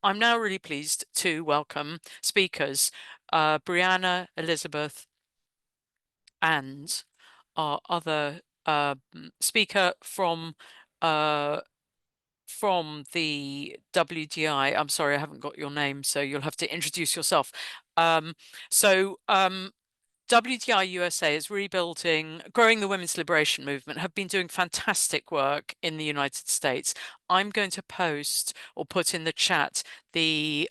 I'm now really pleased to welcome speakers Brianna, Elizabeth, and our other speaker uh, from the WDI. I'm sorry, I haven't got your name, so you'll have to introduce yourself. Um, so WDI USA is rebuilding, growing the women's liberation movement, have been doing fantastic work in the United States. I'm going to post or put in the chat the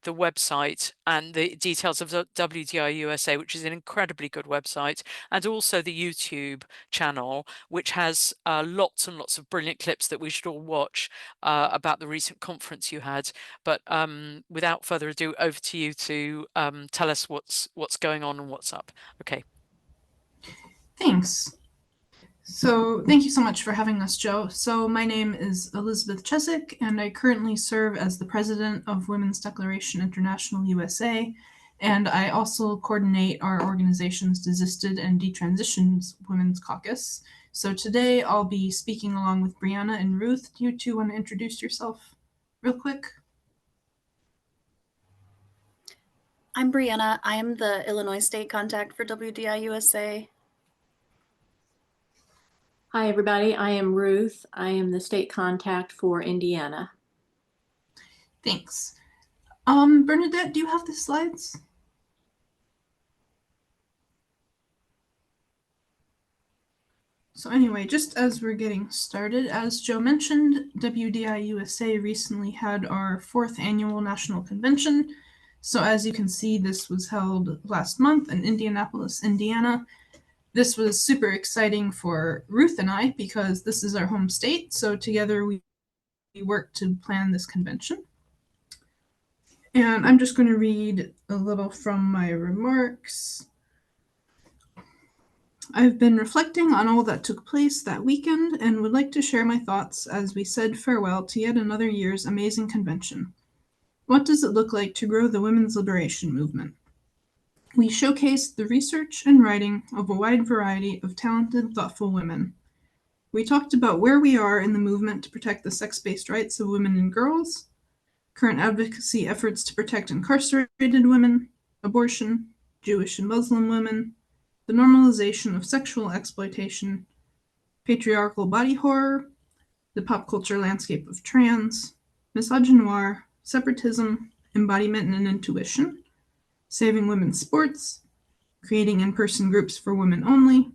website and the details of the WDI USA, which is an incredibly good website, and also the YouTube channel, which has lots and lots of brilliant clips that we should all watch about the recent conference you had. But without further ado, over to you to tell us what's going on and what's up. Okay. Thanks. So thank you so much for having us, Joe. So my name is Elizabeth Chesick, and I currently serve as the president of Women's Declaration International USA, and I also coordinate our organization's Desisted and Detransitioned Women's Caucus. So today I'll be speaking along with Brianna and Ruth. Do you two want to introduce yourself real quick? I'm Brianna. I am the Illinois state contact for WDI USA. Hi, everybody. I am Ruth. I am the state contact for Indiana. Thanks. Bernadette, do you have the slides? So anyway, just as we're getting started, as Joe mentioned, WDI USA recently had our 4th annual national convention. So as you can see, this was held last month in Indianapolis, Indiana. This was super exciting for Ruth and I because this is our home state. So together we worked to plan this convention. And I'm just going to read a little from my remarks. I've been reflecting on all that took place that weekend and would like to share my thoughts as we said farewell to yet another year's amazing convention. What does it look like to grow the women's liberation movement? We showcased the research and writing of a wide variety of talented, thoughtful women. We talked about where we are in the movement to protect the sex-based rights of women and girls, current advocacy efforts to protect incarcerated women, abortion, Jewish and Muslim women, the normalization of sexual exploitation, patriarchal body horror, the pop culture landscape of trans, misogynoir, separatism, embodiment and intuition, saving women's sports, creating in-person groups for women only,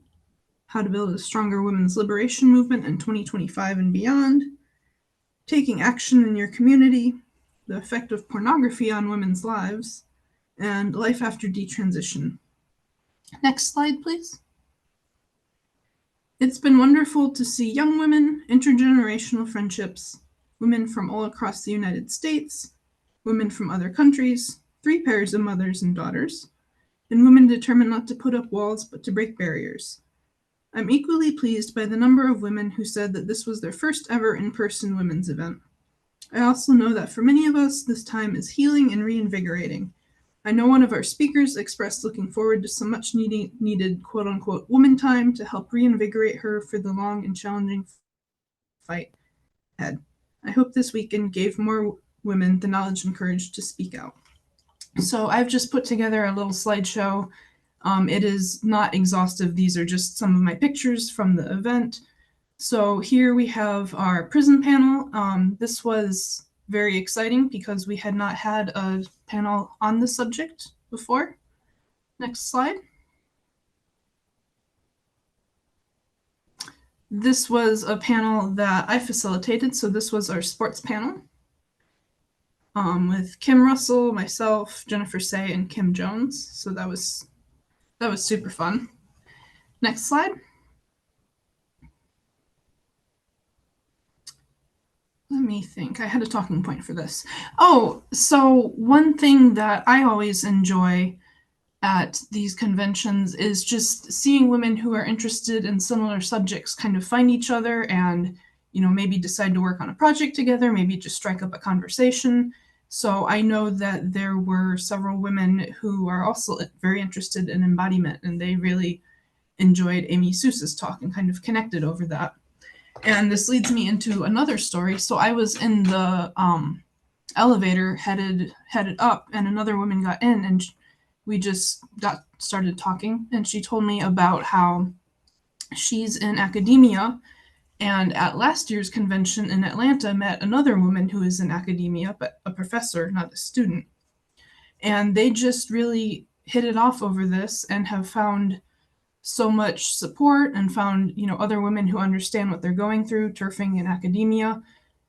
how to build a stronger women's liberation movement in 2025 and beyond, taking action in your community, the effect of pornography on women's lives, and life after detransition. Next slide, please. It's been wonderful to see young women, intergenerational friendships, women from all across the United States, women from other countries, 3 pairs of mothers and daughters, and women determined not to put up walls but to break barriers. I'm equally pleased by the number of women who said that this was their first ever in-person women's event. I also know that for many of us, this time is healing and reinvigorating. I know one of our speakers expressed looking forward to some much needed quote-unquote woman time to help reinvigorate her for the long and challenging fight ahead. I hope this weekend gave more women the knowledge and courage to speak out. So I've just put together a little slideshow. It is not exhaustive. These are just some of my pictures from the event. So here we have our prison panel. This was very exciting because we had not had a panel on this subject before. Next slide. This was a panel that I facilitated, so this was our sports panel with Kim Russell, myself, Jennifer Say, and Kim Jones. So that was super fun. Next slide. Let me think. I had a talking point for this. Oh, so one thing that I always enjoy at these conventions is just seeing women who are interested in similar subjects kind of find each other and, maybe decide to work on a project together, maybe just strike up a conversation. So I know that there were several women who are also very interested in embodiment, and they really enjoyed Amy Seuss's talk and kind of connected over that. And this leads me into another story. So I was in the elevator headed up, and another woman got in, and we just got started talking, and she told me about how she's in academia, and at last year's convention in Atlanta met another woman who is in academia, but a professor, not a student. And they just really hit it off over this and have found so much support and found, other women who understand what they're going through, turfing in academia.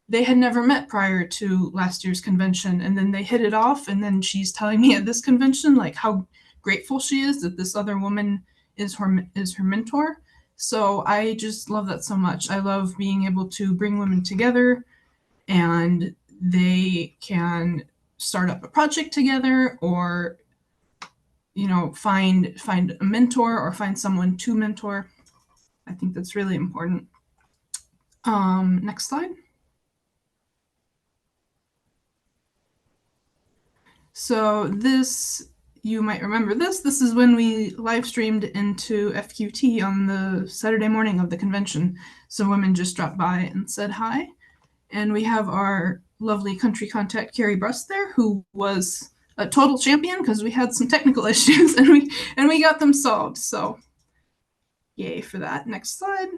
They had never met prior to last year's convention, and then they hit it off, and then she's telling me at this convention like how grateful she is that this other woman is her mentor. So I just love that so much. I love being able to bring women together, and they can start up a project together, or find a mentor or find someone to mentor. I think that's really important. Next slide. So this, you might remember this. This is when we live streamed into FQT on the Saturday morning of the convention. Some women just dropped by and said hi. And we have our lovely country contact, Carrie Brust, there, who was a total champion because we had some technical issues and we got them solved. So yay for that. Next slide.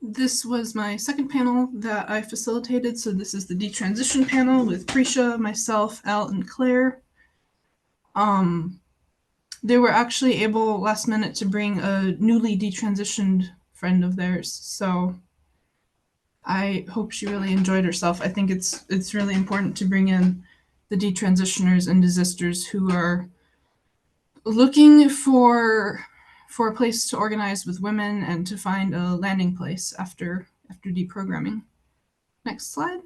This was my second panel that I facilitated. So this is the detransition panel with Prisha, myself, Al, and Claire. They were actually able last minute to bring a newly detransitioned friend of theirs. So I hope she really enjoyed herself. I think it's really important to bring in the detransitioners and desisters who are looking for a place to organize with women and to find a landing place after deprogramming. Next slide.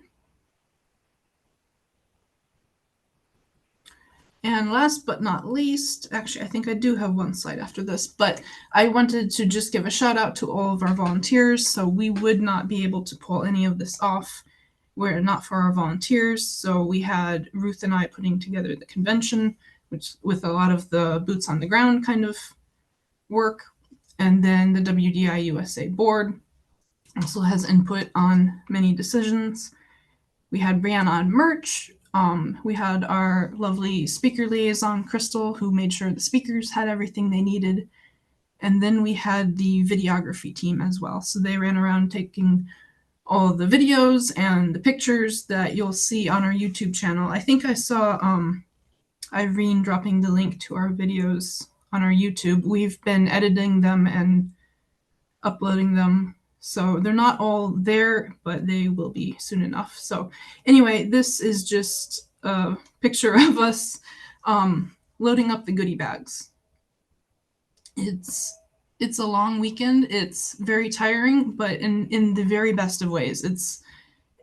And last but not least, actually, I think I do have one slide after this, but I wanted to just give a shout out to all of our volunteers. So we would not be able to pull any of this off were it not for our volunteers. So we had Ruth and I putting together the convention, which with a lot of the boots on the ground kind of work. And then the WDI USA board also has input on many decisions. We had Brianna on merch. We had our lovely speaker liaison, Crystal, who made sure the speakers had everything they needed. And then we had the videography team as well. So they ran around taking all the videos and the pictures that you'll see on our YouTube channel. I think I saw Irene dropping the link to our videos on our YouTube. We've been editing them and uploading them. So they're not all there, but they will be soon enough. So anyway, this is just a picture of us loading up the goodie bags. It's a long weekend. It's very tiring, but in the very best of ways.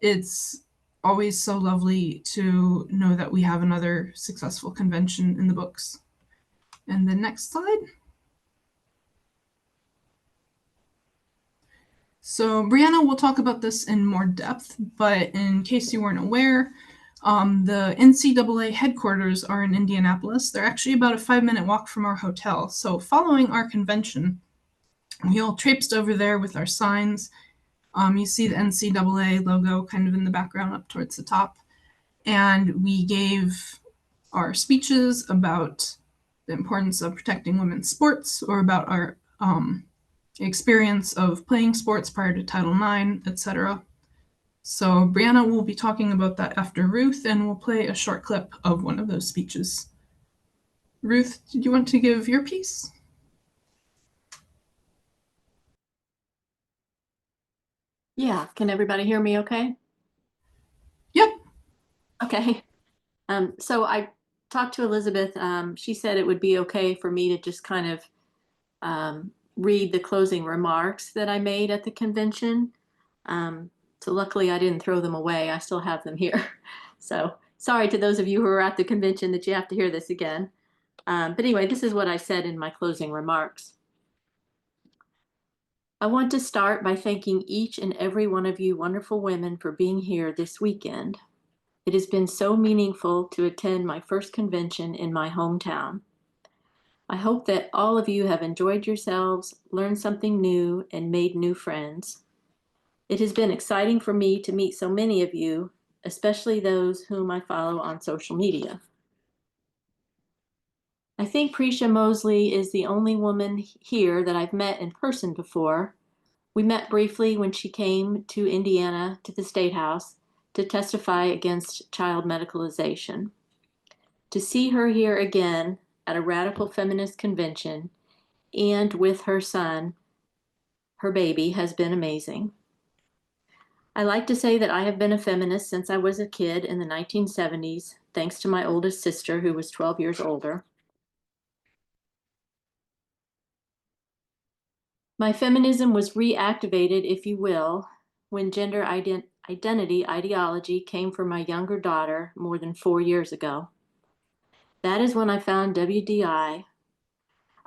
It's always so lovely to know that we have another successful convention in the books. And the next slide. So Brianna will talk about this in more depth, but in case you weren't aware, the NCAA headquarters are in Indianapolis. They're actually about a 5-minute walk from our hotel. So following our convention, we all traipsed over there with our signs. You see the NCAA logo kind of in the background up towards the top. And we gave our speeches about the importance of protecting women's sports, or about our experience of playing sports prior to Title IX, etc. So Brianna will be talking about that after Ruth, and we'll play a short clip of one of those speeches. Ruth, did you want to give your piece? Yeah, can everybody hear me okay? Yep. Okay. So I talked to Elizabeth. She said it would be okay for me to just kind of read the closing remarks that I made at the convention. So luckily I didn't throw them away. I still have them here. So sorry to those of you who are at the convention that you have to hear this again. But anyway, this is what I said in my closing remarks. I want to start by thanking each and every one of you wonderful women for being here this weekend. It has been so meaningful to attend my first convention in my hometown. I hope that all of you have enjoyed yourselves, learned something new, and made new friends. It has been exciting for me to meet so many of you, especially those whom I follow on social media. I think Prisha Mosley is the only woman here that I've met in person before. We met briefly when she came to Indiana to the State House to testify against child medicalization. To see her here again at a radical feminist convention and with her son, her baby, has been amazing. I like to say that I have been a feminist since I was a kid in the 1970s, thanks to my oldest sister, who was 12 years older. My feminism was reactivated, if you will, when gender identity ideology came for my younger daughter more than 4 years ago. That is when I found WDI.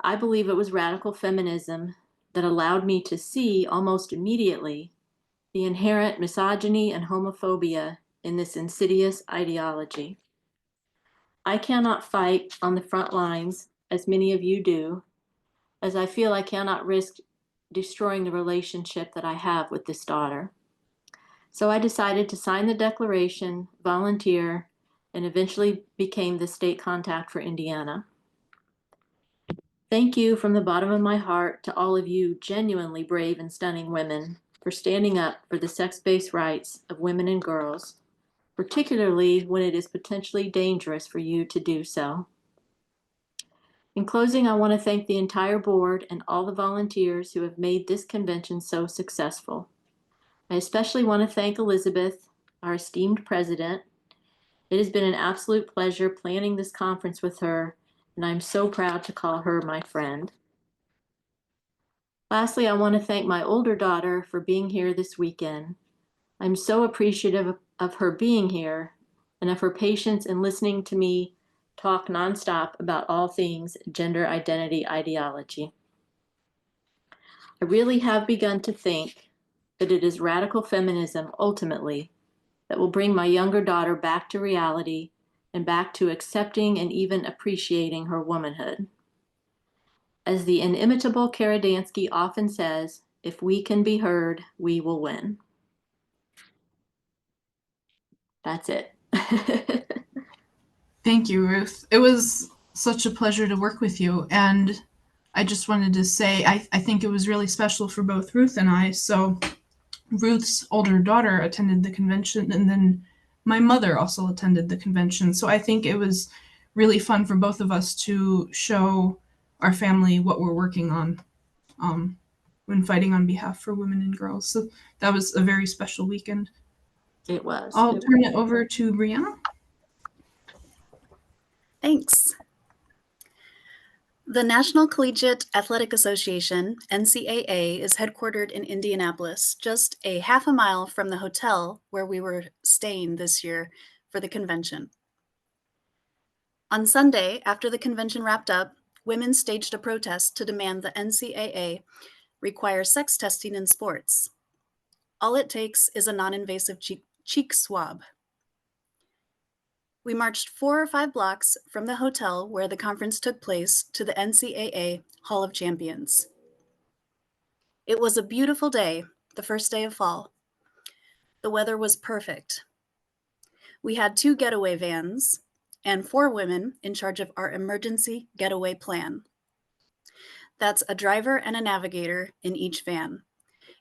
I believe it was radical feminism that allowed me to see almost immediately the inherent misogyny and homophobia in this insidious ideology. I cannot fight on the front lines, as many of you do, as I feel I cannot risk destroying the relationship that I have with this daughter. So I decided to sign the declaration, volunteer, and eventually became the state contact for Indiana. Thank you from the bottom of my heart to all of you genuinely brave and stunning women for standing up for the sex-based rights of women and girls, particularly when it is potentially dangerous for you to do so. In closing, I want to thank the entire board and all the volunteers who have made this convention so successful. I especially want to thank Elizabeth, our esteemed president. It has been an absolute pleasure planning this conference with her, and I'm so proud to call her my friend. Lastly, I want to thank my older daughter for being here this weekend. I'm so appreciative of her being here and of her patience in listening to me talk nonstop about all things gender identity ideology. I really have begun to think that it is radical feminism ultimately that will bring my younger daughter back to reality and back to accepting and even appreciating her womanhood. As the inimitable Kara Dansky often says, if we can be heard, we will win. That's it. Thank you, Ruth. It was such a pleasure to work with you. And I just wanted to say, I think it was really special for both Ruth and I. So Ruth's older daughter attended the convention, and then my mother also attended the convention. So I think it was really fun for both of us to show our family what we're working on when fighting on behalf for women and girls. So that was a very special weekend. It was. I'll turn it over to Brianna. Thanks. The National Collegiate Athletic Association, NCAA, is headquartered in Indianapolis, just a half a mile from the hotel where we were staying this year for the convention. On Sunday, after the convention wrapped up, women staged a protest to demand the NCAA require sex testing in sports. All it takes is a non-invasive cheek swab. We marched 4 or 5 blocks from the hotel where the conference took place to the NCAA Hall of Champions. It was a beautiful day, the first day of fall. The weather was perfect. We had 2 getaway vans and 4 women in charge of our emergency getaway plan. That's a driver and a navigator in each van,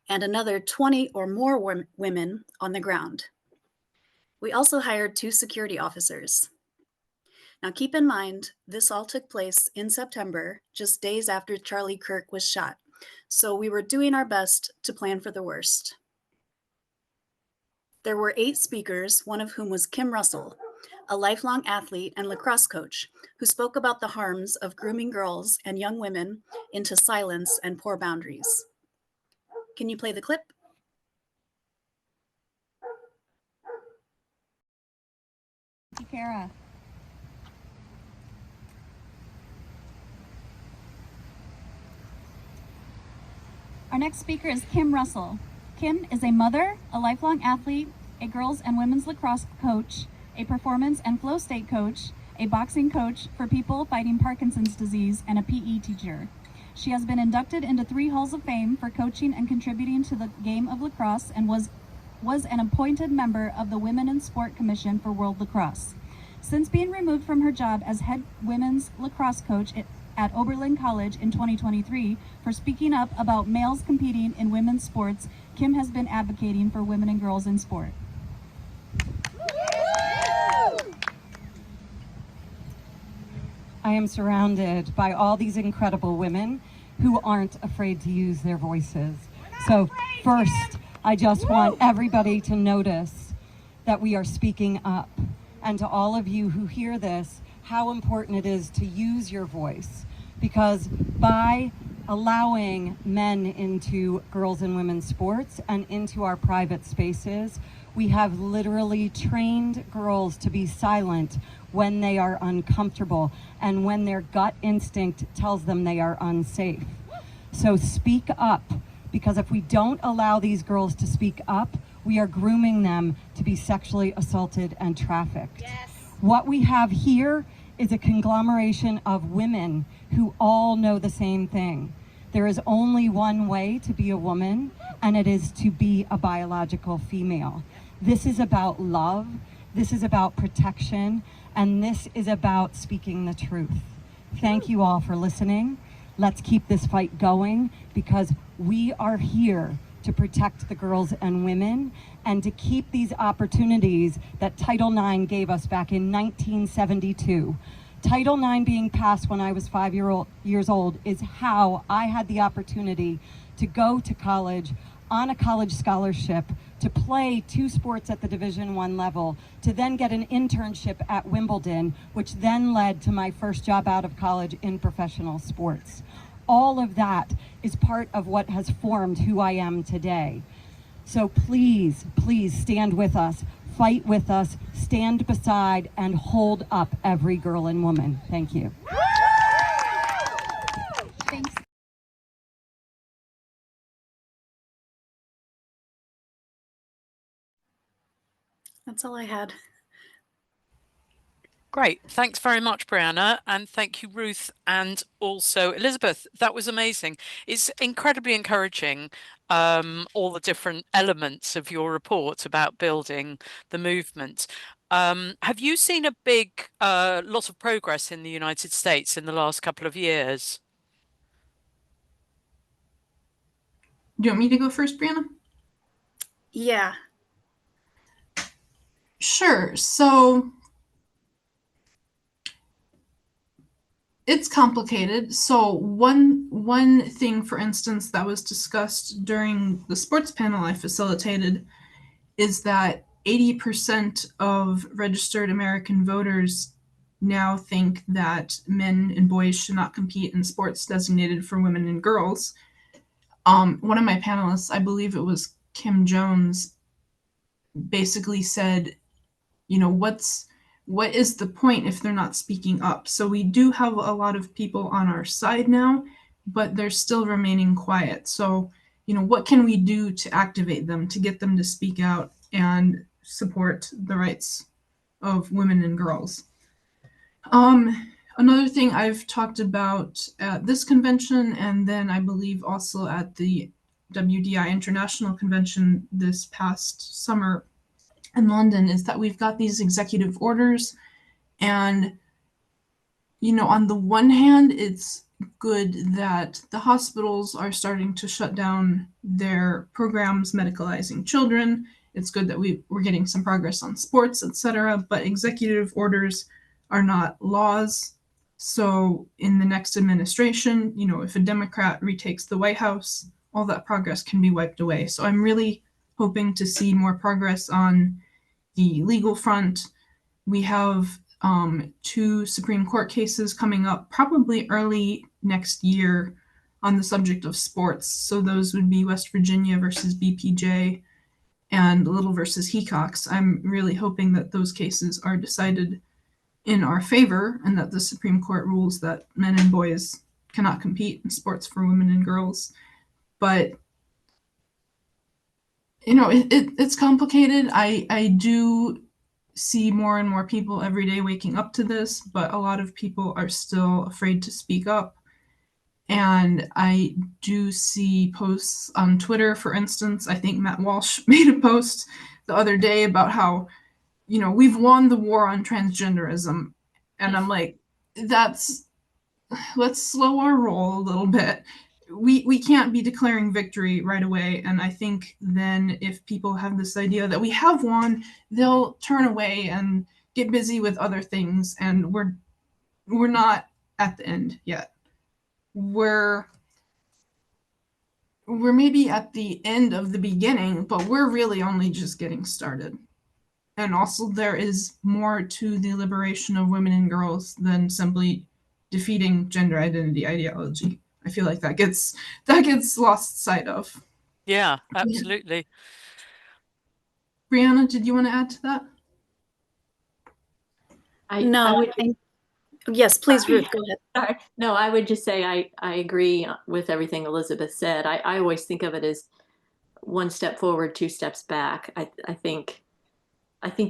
and another 20 or more women on the ground. We also hired 2 security officers. Now keep in mind, this all took place in September, just days after Charlie Kirk was shot. So we were doing our best to plan for the worst. There were 8 speakers, one of whom was Kim Russell, a lifelong athlete and lacrosse coach who spoke about the harms of grooming girls and young women into silence and poor boundaries. Can you play the clip? Thank you, Kara. Our next speaker is Kim Russell. Kim is a mother, a lifelong athlete, a girls and women's lacrosse coach, a performance and flow state coach, a boxing coach for people fighting Parkinson's disease, and a PE teacher. She has been inducted into 3 halls of fame for coaching and contributing to the game of lacrosse, and was an appointed member of the Women in Sport Commission for World Lacrosse. Since being removed from her job as head women's lacrosse coach at Oberlin College in 2023 for speaking up about males competing in women's sports, Kim has been advocating for women and girls in sport. I am surrounded by all these incredible women who aren't afraid to use their voices. So first, I just want everybody to notice that we are speaking up. And to all of you who hear this, how important it is to use your voice. Because by allowing men into girls and women's sports and into our private spaces, we have literally trained girls to be silent when they are uncomfortable and when their gut instinct tells them they are unsafe. So speak up, because if we don't allow these girls to speak up, we are grooming them to be sexually assaulted and trafficked. Yes. What we have here is a conglomeration of women who all know the same thing. There is only one way to be a woman, and it is to be a biological female. This is about love, this is about protection, and this is about speaking the truth. Thank you all for listening. Let's keep this fight going, because we are here to protect the girls and women and to keep these opportunities that Title IX gave us back in 1972. Title IX being passed when I was 5 years old is how I had the opportunity to go to college on a college scholarship, to play 2 sports at the Division I level, to then get an internship at Wimbledon, which then led to my first job out of college in professional sports. All of that is part of what has formed who I am today. So please, please stand with us, fight with us, stand beside, and hold up every girl and woman. Thank you. Thanks. That's all I had. Great. Thanks very much, Brianna. And thank you, Ruth, and also Elizabeth. That was amazing. It's incredibly encouraging, all the different elements of your report about building the movement. Have you seen a big lot of progress in the United States in the last couple of years? Do you want me to go first, Brianna? Yeah. Sure. So it's complicated. So one thing, for instance, that was discussed during the sports panel I facilitated is that 80% of registered American voters now think that men and boys should not compete in sports designated for women and girls. One of my panelists, I believe it was Kim Jones, basically said, you know, what is the point if they're not speaking up? So we do have a lot of people on our side now, but they're still remaining quiet. So, you know, what can we do to activate them, to get them to speak out and support the rights of women and girls? Another thing I've talked about at this convention, and then I believe also at the WDI International Convention this past summer in London, is that we've got these executive orders. And, you know, on the one hand, it's good that the hospitals are starting to shut down their programs medicalizing children. It's good that we're getting some progress on sports, etc. But executive orders are not laws. So in the next administration, you know, if a Democrat retakes the White House, all that progress can be wiped away. So I'm really hoping to see more progress on the legal front. We have 2 Supreme Court cases coming up probably early next year on the subject of sports. So those would be West Virginia versus BPJ and Little versus Hecox. I'm really hoping that those cases are decided in our favor and that the Supreme Court rules that men and boys cannot compete in sports for women and girls. But you know, it's complicated. I do see more and more people every day waking up to this, but a lot of people are still afraid to speak up. And I do see posts on Twitter, for instance. I think Matt Walsh made a post the other day about how, we've won the war on transgenderism. And I'm like, let's slow our roll a little bit. We can't be declaring victory right away. And I think then if people have this idea that we have won, they'll turn away and get busy with other things. And we're not at the end yet. We're maybe at the end of the beginning, but we're really only just getting started. And also there is more to the liberation of women and girls than simply defeating gender identity ideology. I feel like that gets lost sight of. Yeah, absolutely. Brianna, did you want to add to that? Yes, please, Ruth, go ahead. Sorry. No, I would just say I agree with everything Elizabeth said. I always think of it as one step forward, two steps back. I think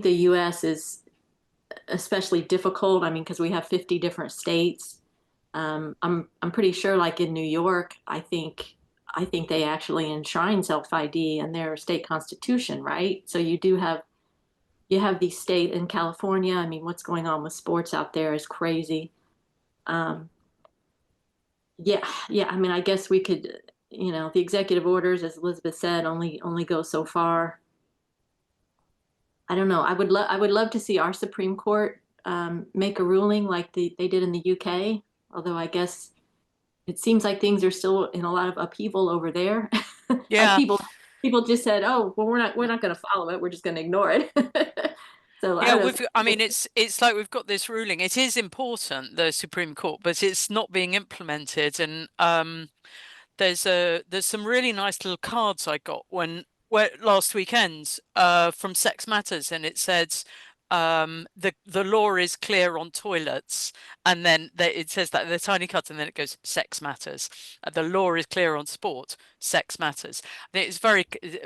the U.S. is especially difficult. I mean, because we have 50 different states. I'm pretty sure, like in New York, I think they actually enshrine self-ID in their state constitution, right? So you have these state in California. I mean, what's going on with sports out there is crazy. Yeah. I mean, I guess we could, the executive orders, as Elizabeth said, only go so far. I don't know. I would love to see our Supreme Court make a ruling like they did in the UK. Although I guess it seems like things are still in a lot of upheaval over there. Yeah. Like people just said, "Oh, well, we're not going to follow it. We're just going to ignore it." So yeah, I mean, it's like we've got this ruling. It is important, the Supreme Court, but it's not being implemented. And there's some really nice little cards I got last weekend from Sex Matters, and it said the law is clear on toilets, and then it says that the tiny cards, and then it goes Sex Matters. The law is clear on sport. Sex Matters. I think it's very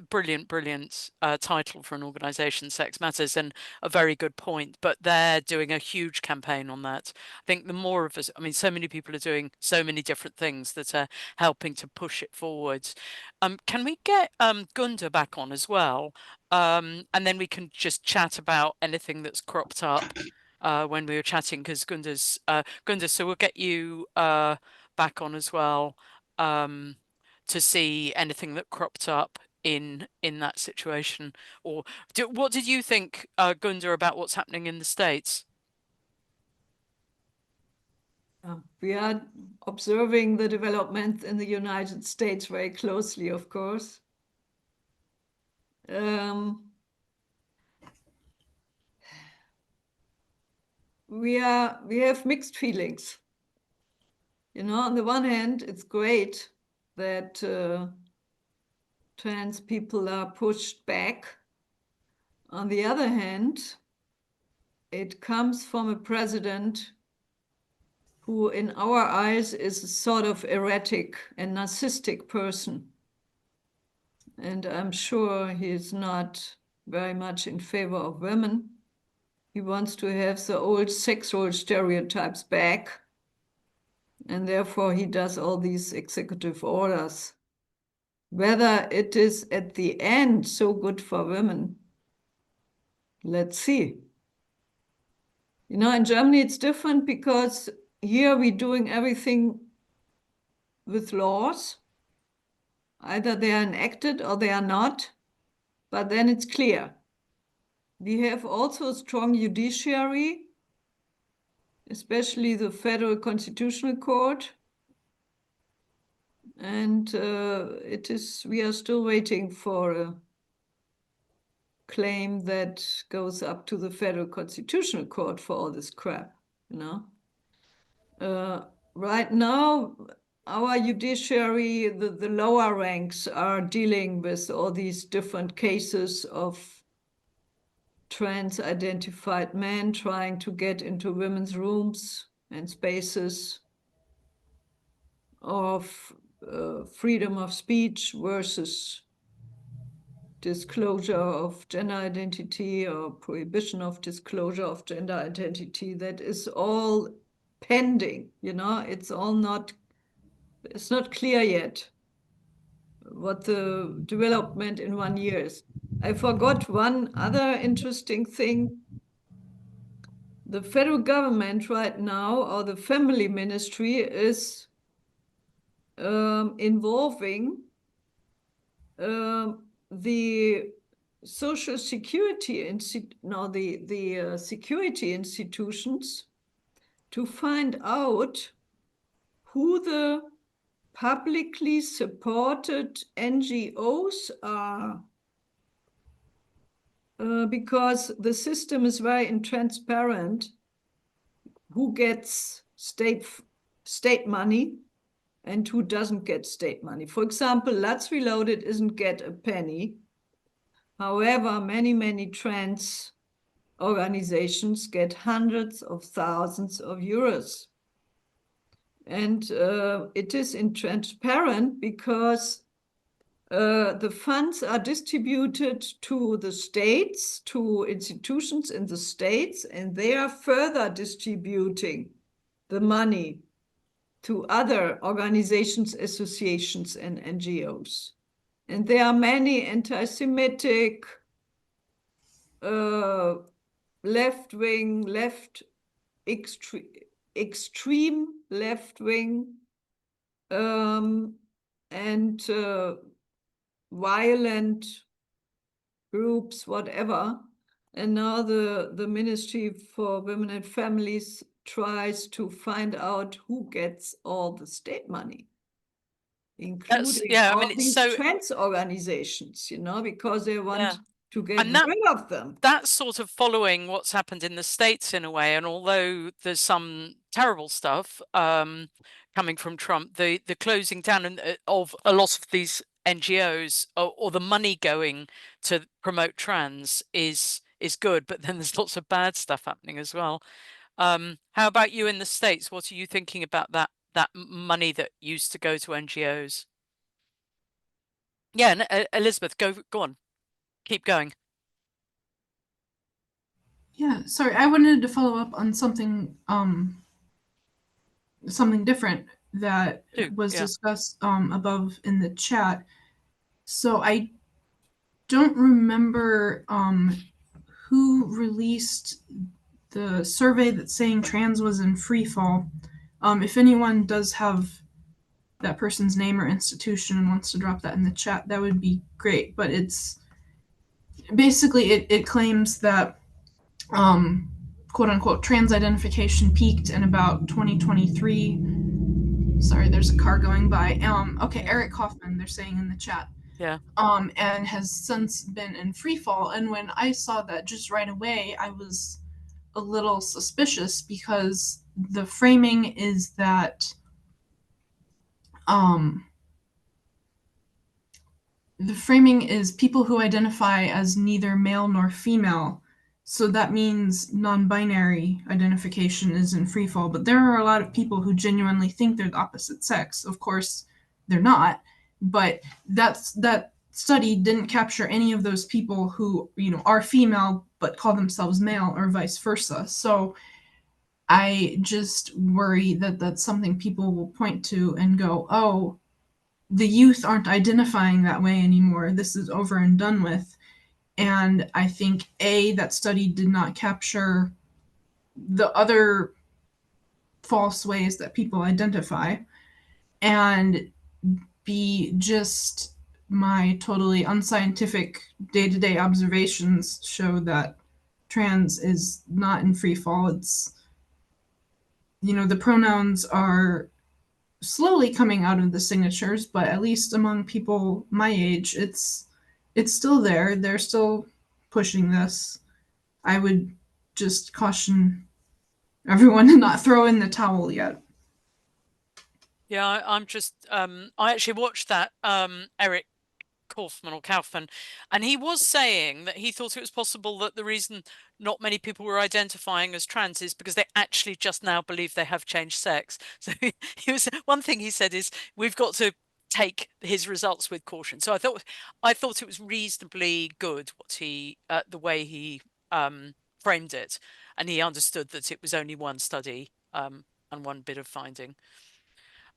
brilliant title for an organization, Sex Matters, and a very good point. But they're doing a huge campaign on that. I think the more of us, I mean, so many people are doing so many different things that are helping to push it forwards. Can we get Gunda back on as well? And then we can just chat about anything that's cropped up when we were chatting, because Gunda, so we'll get you back on as well to see anything that cropped up in that situation. Or what did you think, Gunda, about what's happening in the States? We are observing the development in the United States very closely, of course. We have mixed feelings. On the one hand, it's great that trans people are pushed back. On the other hand, it comes from a president who in our eyes is a sort of erratic and narcissistic person. And I'm sure he's not very much in favor of women. He wants to have the old sexual stereotypes back. And therefore he does all these executive orders. Whether it is at the end so good for women, let's see. In Germany it's different because here we're doing everything with laws. Either they are enacted or they are not, but then it's clear. We have also a strong judiciary, especially the Federal Constitutional Court. And we are still waiting for a claim that goes up to the Federal Constitutional Court for all this crap, Right now, our judiciary, the lower ranks are dealing with all these different cases of trans-identified men trying to get into women's rooms and spaces, of freedom of speech versus disclosure of gender identity or prohibition of disclosure of gender identity. That is all pending, it's all not It's not clear yet what the development in 1 year is. I forgot one other interesting thing. The federal government right now, or the family ministry, is involving the social security security institutions to find out who the publicly supported NGOs are, because the system is very intransparent. Who gets state money and who doesn't get state money? For example, Let's Reloaded doesn't get a penny. However, many trans organizations get hundreds of thousands of euros. And it is intransparent because the funds are distributed to the states, to institutions in the states, and they are further distributing the money to other organizations, associations, and NGOs. And there are many anti-Semitic, left-wing, extreme left-wing, and violent groups, whatever. And now the Ministry for Women and Families tries to find out who gets all the state money, including all these trans organizations, because they want to get rid of them. That's sort of following what's happened in the States in a way. And although there's some terrible stuff coming from Trump, the closing down of a lot of these NGOs or the money going to promote trans is good, but then there's lots of bad stuff happening as well. How about you in the States? What are you thinking about that money that used to go to NGOs? Yeah, and, Elizabeth, go on, keep going. Yeah, sorry, I wanted to follow up on something different that was discussed above in the chat. So I don't remember who released the survey that's saying trans was in free fall. If anyone does have that person's name or institution and wants to drop that in the chat, that would be great. But it's basically it claims that quote unquote trans identification peaked in about 2023. Sorry, there's a car going by. Okay, Eric Kaufman, they're saying in the chat. Yeah. And has since been in free fall. And when I saw that just right away, I was a little suspicious because the framing is that people who identify as neither male nor female. So that means non-binary identification is in free fall. But there are a lot of people who genuinely think they're the opposite sex. Of course, they're not. But that study didn't capture any of those people who, are female but call themselves male or vice versa. So I just worry that that's something people will point to and go, oh, the youth aren't identifying that way anymore. This is over and done with. And I think that study did not capture the other false ways that people identify, and B, just my totally unscientific day-to-day observations show that trans is not in free fall. It's, the pronouns are slowly coming out of the signatures, but at least among people my age, it's still there. They're still pushing this. I would just caution everyone to not throw in the towel yet. Yeah, I'm just I actually watched that Eric Kaufman, and he was saying that he thought it was possible that the reason not many people were identifying as trans is because they actually just now believe they have changed sex. So he was, one thing he said is we've got to take his results with caution. So I thought it was reasonably good what he the way he framed it, and he understood that it was only one study and one bit of finding.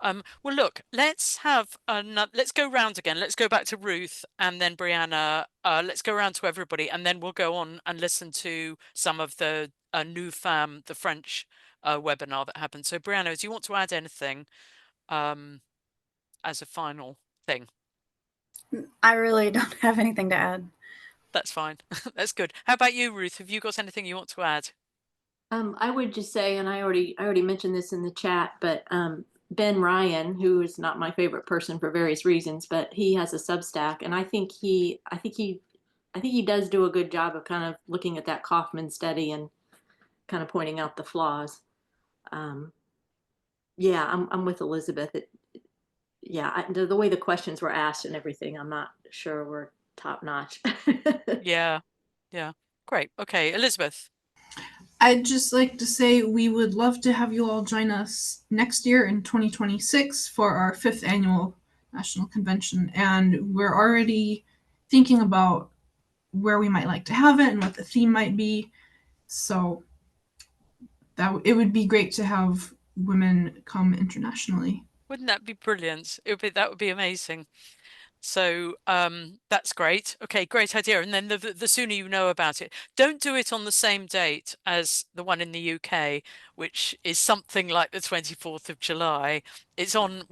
Well, look, let's have another, let's go round again. Let's go back to Ruth and then Brianna. Let's go around to everybody, and then we'll go on and listen to some of the New Femme, the French webinar that happened. So, Brianna, do you want to add anything as a final thing? I really don't have anything to add. That's fine. That's good. How about you, Ruth? Have you got anything you want to add? I would just say, and I already mentioned this in the chat, but Ben Ryan, who is not my favorite person for various reasons, but he has a Substack, and I think he does do a good job of kind of looking at that Kaufman study and kind of pointing out the flaws. Yeah, I'm with Elizabeth. The way the questions were asked and everything, I'm not sure were top notch. Yeah. Great. Okay, Elizabeth. I'd just like to say we would love to have you all join us next year in 2026 for our 5th annual National Convention. And we're already thinking about where we might like to have it and what the theme might be. So it would be great to have women come internationally. Wouldn't that be brilliant? That would be amazing. So that's great. Okay, great idea. And then the sooner you know about it, don't do it on the same date as the one in the UK, which is something like the 24th of July. It's on